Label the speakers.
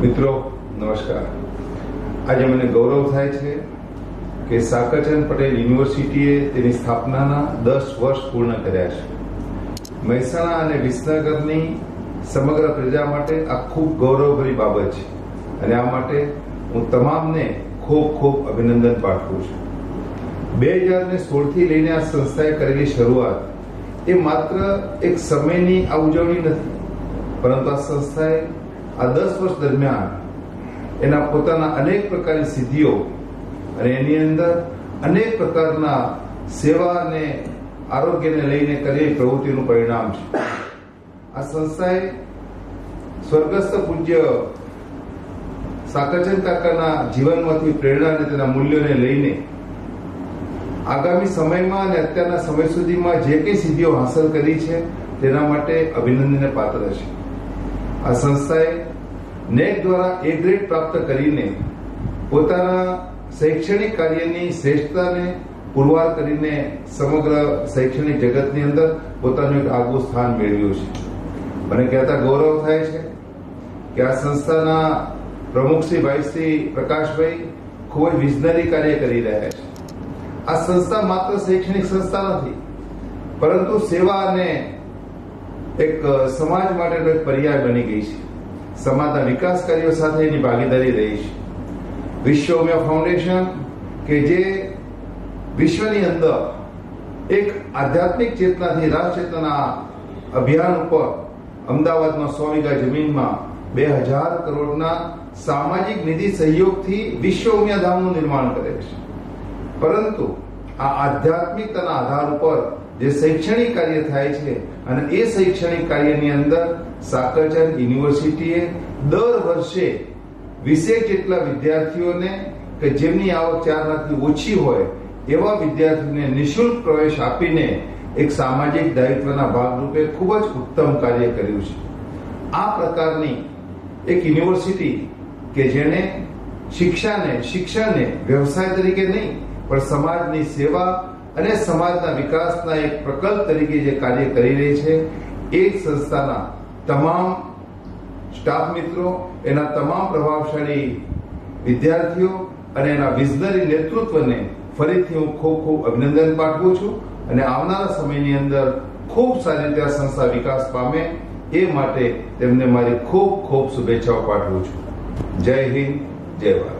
Speaker 1: મિત્રો નમસ્કાર। આજે મને ગૌરવ થાય છે કે સાકરચંદ પટેલ યુનિવર્સિટીએ તેની સ્થાપનાના 10 વર્ષ પૂર્ણ કર્યા છે। મહેસાણા અને વિસનગરની સમગ્ર પ્રજા માટે આ ખૂબ ગૌરવભરી બાબત છે અને આ માટે હું તમામને ખૂબ ખૂબ અભિનંદન પાઠવું છું। 2016 થી લઈને આ સંસ્થાએ કરેલી શરૂઆત એ માત્ર એક સમયની આ ઉજવણી નથી, પરંતુ આ સંસ્થાએ આ 10 વર્ષ દરમિયાન એના પોતાના અનેક પ્રકારની સિદ્ધિઓ અને એની અંદર અનેક પ્રકારના સેવા અને આરોગ્યને લઈને કરેલી પ્રવૃત્તિનું પરિણામ છે। આ સંસ્થાએ સ્વર્ગસ્થ પૂજ્ય સાકરચંદ કાકાના જીવનમાંથી પ્રેરણા અને તેના મૂલ્યોને લઈને આગામી સમયમાં અને અત્યારના સમય સુધીમાં જે કંઈ સિદ્ધિઓ હાંસલ કરી છે તેના માટે અભિનંદનને પાત્ર છે। આ સંસ્થાએ નેક દ્વારા એ ગ્રેડ પ્રાપ્ત કરીને પોતાના શૈક્ષણિક કાર્યની શ્રેષ્ઠતાને પુરવાર કરીને સમગ્ર શૈક્ષણિક જગતની અંદર પોતાનું એક આગવું સ્થાન મેળવ્યું છે। મને કહેતા ગૌરવ થાય છે કે આ સંસ્થાના પ્રમુખ શ્રી પ્રકાશભાઈ ખૂબ જ વિઝનરી કાર્ય કરી રહ્યા છે। આ સંસ્થા માત્ર શૈક્ષણિક સંસ્થા નથી, પરંતુ સેવા અને એક સમાજ માટેનો એક પર્યાય બની ગઈ છે। સમાજના વિકાસ કાર્યો સાથે એની ભાગીદારી રહી છે। વિશ્વ ઉમિયા ફાઉન્ડેશન કે જે વિશ્વની અંદર એક આધ્યાત્મિક ચેતનાથી રાષ્ટ્ર ચેતના અભિયાન ઉપર અમદાવાદમાં 100 વીઘા જમીનમાં 2000 કરોડના સામાજિક નિધિ સહયોગથી વિશ્વ ઉમિયા ધામનું નિર્માણ કરે છે, પરંતુ આ આધ્યાત્મિકતાના આધાર ઉપર જે શૈક્ષણિક કાર્ય થાય છે અને એ શૈક્ષણિક કાર્યની અંદર સાકરચંદ યુનિવર્સિટીએ દર વર્ષે 20 જેટલા વિદ્યાર્થીઓને કે જેમની આવક 4 લાખથી ઓછી હોય એવા વિદ્યાર્થીઓને નિઃશુલ્ક પ્રવેશ આપીને એક સામાજિક દાયિત્વના ભાગરૂપે ખૂબ જ ઉત્તમ કાર્ય કર્યું છે। આ પ્રકારની એક યુનિવર્સિટી કે જેણે શિક્ષણને વ્યવસાય તરીકે નહીં પણ સમાજની સેવા અને સમાજના વિકાસના એક પ્રકલ્પ તરીકે જે કાર્ય કરી રહી છે, એ સંસ્થાના તમામ સ્ટાફ મિત્રો, એના તમામ પ્રભાવશાળી વિદ્યાર્થીઓ અને એના વિઝનરી નેતૃત્વને ફરીથી હું ખૂબ ખૂબ અભિનંદન પાઠવું છું અને આવનારા સમયની અંદર ખૂબ સારી રીતે આ સંસ્થા વિકાસ પામે એ માટે તેમને મારી ખૂબ ખૂબ શુભેચ્છાઓ પાઠવું છું। જય હિન્દ, જય ભારત।